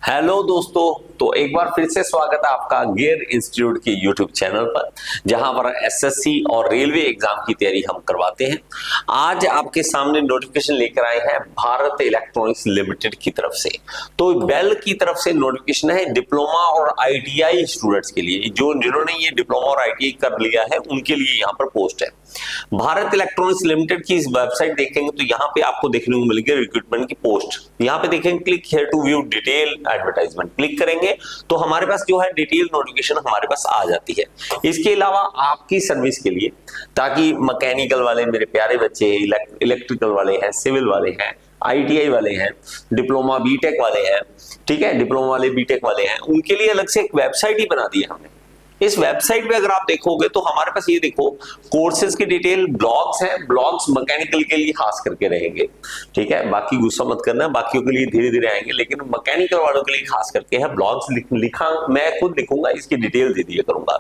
Hello दोस्तों, तो एक बार फिर से स्वागत है आपका गियर इंस्टीट्यूट के यूट्यूब चैनल पर, जहां पर एसएससी और रेलवे एग्जाम की तैयारी हम करवाते हैं। आज आपके सामने नोटिफिकेशन लेकर आए हैं भारत इलेक्ट्रॉनिक्स लिमिटेड की तरफ से। तो बेल की तरफ से नोटिफिकेशन है डिप्लोमा और आईटीआई स्टूडेंट्स के लिए, जिन्होंने ये डिप्लोमा और आईटीआई कर लिया है उनके लिए यहाँ पर पोस्ट है। भारत इलेक्ट्रॉनिक्स लिमिटेड की इस वेबसाइट देखेंगे तो यहाँ पे आपको देखने को मिलेगी रिक्रूटमेंट की पोस्ट। यहाँ पे देखेंगे click here to view detail advertisement, click करेंगे तो हमारे पास जो है डिटेल नोटिफिकेशन हमारे पास आ जाती है। इसके अलावा आपकी सर्विस के लिए, ताकि मैकेनिकल वाले मेरे प्यारे बच्चे, इलेक्ट्रिकल वाले हैं, सिविल वाले हैं, आईटीआई वाले हैं, डिप्लोमा बीटेक वाले हैं, ठीक है, डिप्लोमा वाले बीटेक वाले हैं, उनके लिए अलग से एक वेबसाइट ही बना दी है हमने। इस वेबसाइट पे अगर आप देखोगे तो हमारे पास ये देखो कोर्सेज की डिटेल, ब्लॉग्स हैं, ब्लॉग्स मैकेनिकल के लिए खास करके रहेंगे, ठीक है, बाकी गुस्सा मत करना, बाकियों के लिए धीरे धीरे आएंगे, लेकिन मैकेनिकल वालों के लिए खास करके है ब्लॉग्स लिखा मैं खुद लिखूंगा, इसकी डिटेल दे दिया करूंगा।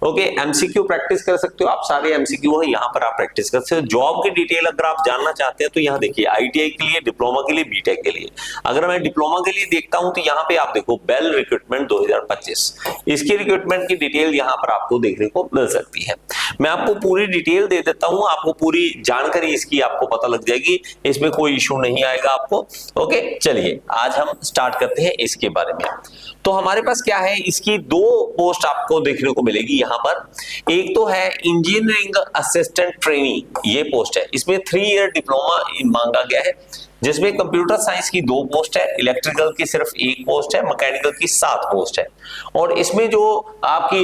ओके, एमसीक्यू प्रैक्टिस कर सकते हो आप, सारे एमसीक्यू है यहाँ पर आप प्रैक्टिस कर सकते हो। जॉब की डिटेल अगर आप जानना चाहते हैं तो यहाँ देखिए आईटीआई के लिए, डिप्लोमा के लिए, बीटेक के लिए। अगर मैं डिप्लोमा के लिए देखता हूं तो यहाँ पे आप देखो बेल रिक्रूटमेंट 2025, इसकी रिक्रूटमेंट की डिटेल यहाँ पर आपको देखने को मिल सकती है। मैं आपको पूरी डिटेल दे देता हूं, आपको पूरी जानकारी इसकी आपको पता लग जाएगी, इसमें कोई इशू नहीं आएगा आपको। ओके, चलिए आज हम स्टार्ट करते हैं इसके बारे में। तो हमारे पास क्या है, इसकी दो पोस्ट आपको देखने को मिलेगी यहाँ पर। एक तो है इंजीनियरिंग असिस्टेंट ट्रेनी, ये पोस्ट है, इसमें 3 ईयर डिप्लोमा मांगा गया है, जिसमें कंप्यूटर साइंस की 2 पोस्ट है, इलेक्ट्रिकल की सिर्फ 1 पोस्ट है, मैकेनिकल की 7 पोस्ट है। और इसमें जो आपकी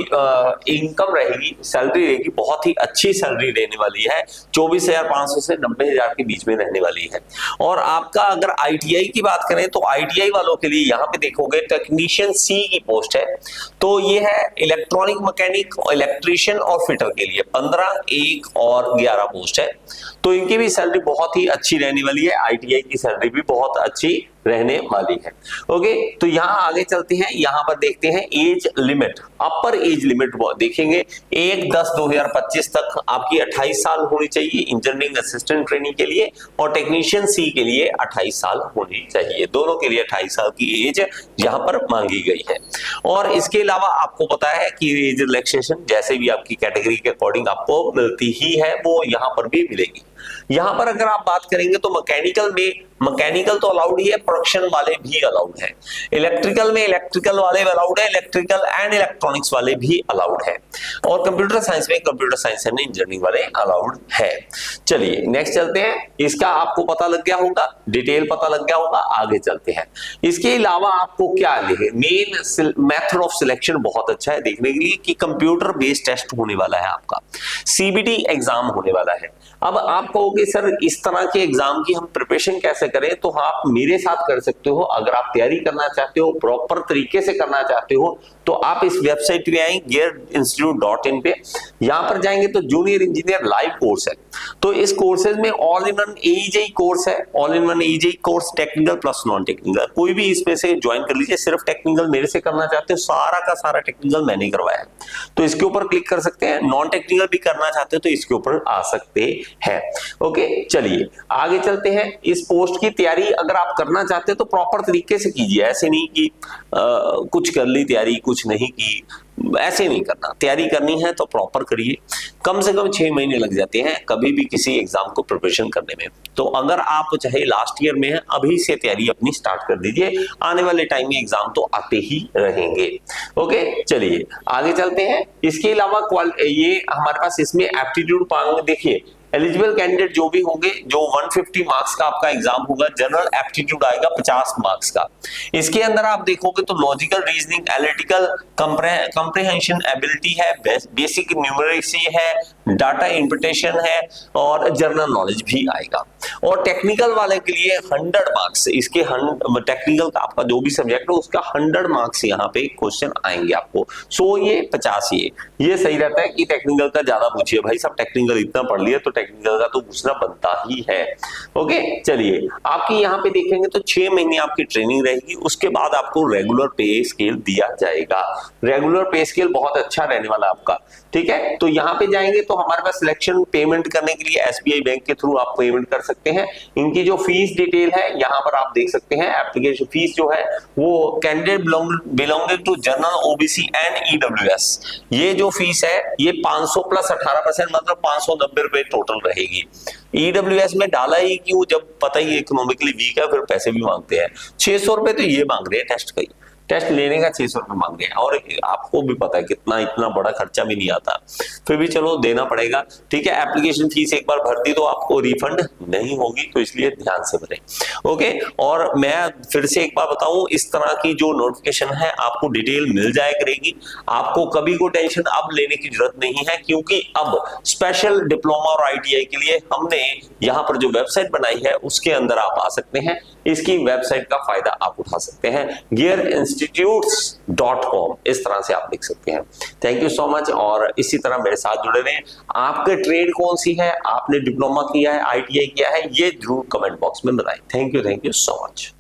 इनकम रहेगी, सैलरी रहेगी, बहुत ही अच्छी सैलरी रहने वाली है, 24,500 से 90,000 के बीच में रहने वाली है। और आपका अगर आईटीआई की बात करें तो आईटीआई वालों के लिए यहाँ पे देखोगे टेक्नीशियन सी की पोस्ट है, तो ये है इलेक्ट्रॉनिक मैकेनिक, इलेक्ट्रीशियन और फिटर के लिए 15, 1 और 11 पोस्ट है। तो इनकी भी सैलरी बहुत ही अच्छी रहने वाली है, आईटीआई की सैलरी भी बहुत अच्छी रहने वाली है। ओके, तो यहाँ आगे चलते हैं, यहाँ पर देखते हैं एज लिमिट, अपर एज लिमिट देखेंगे 1/10/2025 तक आपकी 28 साल होनी चाहिए इंजीनियरिंग असिस्टेंट ट्रेनिंग के लिए, और टेक्नीशियन सी के लिए 28 साल होनी चाहिए, दोनों के लिए 28 साल की एज यहाँ पर मांगी गई है। और इसके अलावा आपको पता है कि एज रिलैक्सेशन जैसे भी आपकी कैटेगरी के अकॉर्डिंग आपको मिलती ही है, वो यहाँ पर भी मिलेगी। यहाँ पर अगर आप बात करेंगे तो मैकेनिकल में मैकेनिकल तो अलाउड ही है, प्रोडक्शन वाले भी अलाउड है। इलेक्ट्रिकल में इलेक्ट्रिकल वाले अलाउड है, इलेक्ट्रिकल एंड इलेक्ट्रॉनिक्स वाले भी अलाउड है। और कंप्यूटर साइंस में कंप्यूटर साइंस एंड इंजीनियरिंग वाले अलाउड है। चलिए नेक्स्ट चलते हैं, इसका आपको पता लग गया होगा, डिटेल पता लग गया होगा, आगे चलते हैं। इसके अलावा आपको क्या है, मेन मेथड ऑफ सिलेक्शन बहुत अच्छा है देखने के लिए कि कंप्यूटर बेस्ड टेस्ट होने वाला है, आपका सीबीटी एग्जाम होने वाला है। अब आप कहोगे सर इस तरह के एग्जाम की हम प्रिपरेशन कैसे करें, तो आप मेरे साथ कर सकते हो। अगर आप तैयारी करना चाहते हो, प्रॉपर तरीके से करना चाहते हो, तो आप इस वेबसाइट पे आएंगे gearinstitute.in पे, यहां पर जाएंगे तो जूनियर इंजीनियर लाइव कोर्स है। तो इस कोर्सेज में all in one AJE course है, all in one AJE course, technical plus non technical, कोई भी इसमें से ज्वाइन कर लीजिए। सिर्फ टेक्निकल मेरे से करना चाहते हो, सारा का सारा टेक्निकल मैंने करवाया है, तो इसके ऊपर क्लिक कर सकते हैं। नॉन टेक्निकल भी करना चाहते हो तो इसके ऊपर आ सकते हैं। ओके, चलिए आगे चलते हैं। इस पोस्ट की तैयारी अगर आप करना चाहते हो तो प्रॉपर तरीके से कीजिए, ऐसे नहीं कि कुछ कर ली तैयारी कुछ नहीं की, ऐसे नहीं करना। तैयारी करनी है तो प्रॉपर करिए, कम से कम 6 महीने लग जाते हैं कभी भी किसी एग्जाम को प्रिपरेशन करने में। तो अगर आप चाहे लास्ट ईयर में है, अभी से तैयारी अपनी स्टार्ट कर दीजिए, आने वाले टाइम में एग्जाम तो आते ही रहेंगे। ओके, चलिए आगे चलते हैं। इसके अलावा ये हमारे पास इसमें एप्टीट्यूड पाएंगे, देखिए एलिजिबल कैंडिडेट जो भी होंगे, जो 150 मार्क्स का आपका एग्जाम होगा, जनरल एप्टीट्यूड आएगा 50 मार्क्स का। इसके अंदर आप देखोगे तो logical reasoning, analytical comprehension ability है, बेसिक न्यूमेरिसी है, डाटा इंटरप्रिटेशन है और जनरल नॉलेज भी आएगा। और टेक्निकल वाले के लिए 100 मार्क्स, इसके टेक्निकल का आपका जो भी सब्जेक्ट हो उसका 100 मार्क्स यहाँ पे क्वेश्चन आएंगे आपको। 100 ये 50 ये सही रहता है कि टेक्निकल का ज्यादा पूछिए, भाई सब टेक्निकल इतना पढ़ लिया तो टेक्निकल का तो पूछना बनता ही है। ओके, चलिए आपकी यहाँ पे देखेंगे तो 6 महीने आपकी ट्रेनिंग रहेगी, उसके बाद आपको रेगुलर पे स्केल दिया जाएगा। रेगुलर पे स्केल बहुत अच्छा रहने वाला आपका, ठीक है। तो यहाँ पे जाएंगे तो हमारे पास सिलेक्शन पेमेंट करने के लिए SBI बैंक के थ्रू आप पेमेंट कर सकते हैं। इनकी जो फीस डिटेल है यहाँ पर आप देख सकते हैं। एप्लीकेशन फीस जो है वो candidate belonging to general, OBC and EWS, ये जो फीस है ये 500 प्लस 18% मतलब 590 रुपए टोटल रहेगी। EWS में डाला ही क्यों, जब पता ही इकोनॉमिकली वीक है, फिर पैसे भी मांगते हैं। 600 रुपए तो ये मांग रहे हैं टेस्ट का ही, टेस्ट लेने का 600 रुपए मांग रहे हैं, और आपको भी पता है कितना, इतना बड़ा खर्चा भी नहीं आता, फिर भी चलो देना पड़ेगा। ठीक है, एप्लीकेशन फीस एक बार भर दी तो आपको रिफंड नहीं होगी, तो इसलिए ध्यान से भरें। ओके, और मैं फिर से एक बार बताऊं, इस तरह की जो नोटिफिकेशन है आपको डिटेल मिल जाया करेगी। आपको कभी को टेंशन अब लेने की जरूरत नहीं है, क्योंकि अब स्पेशल डिप्लोमा और ITI के लिए हमने यहाँ पर जो वेबसाइट बनाई है उसके अंदर आप आ सकते हैं। इसकी वेबसाइट का फायदा आप उठा सकते हैं, gearinstitutes.com, इस तरह से आप लिख सकते हैं। थैंक यू सो मच, और इसी तरह मेरे साथ जुड़े रहें। आपके ट्रेड कौन सी है, आपने डिप्लोमा किया है, ITI किया है, ये जरूर कमेंट बॉक्स में बताएं। Thank you so much.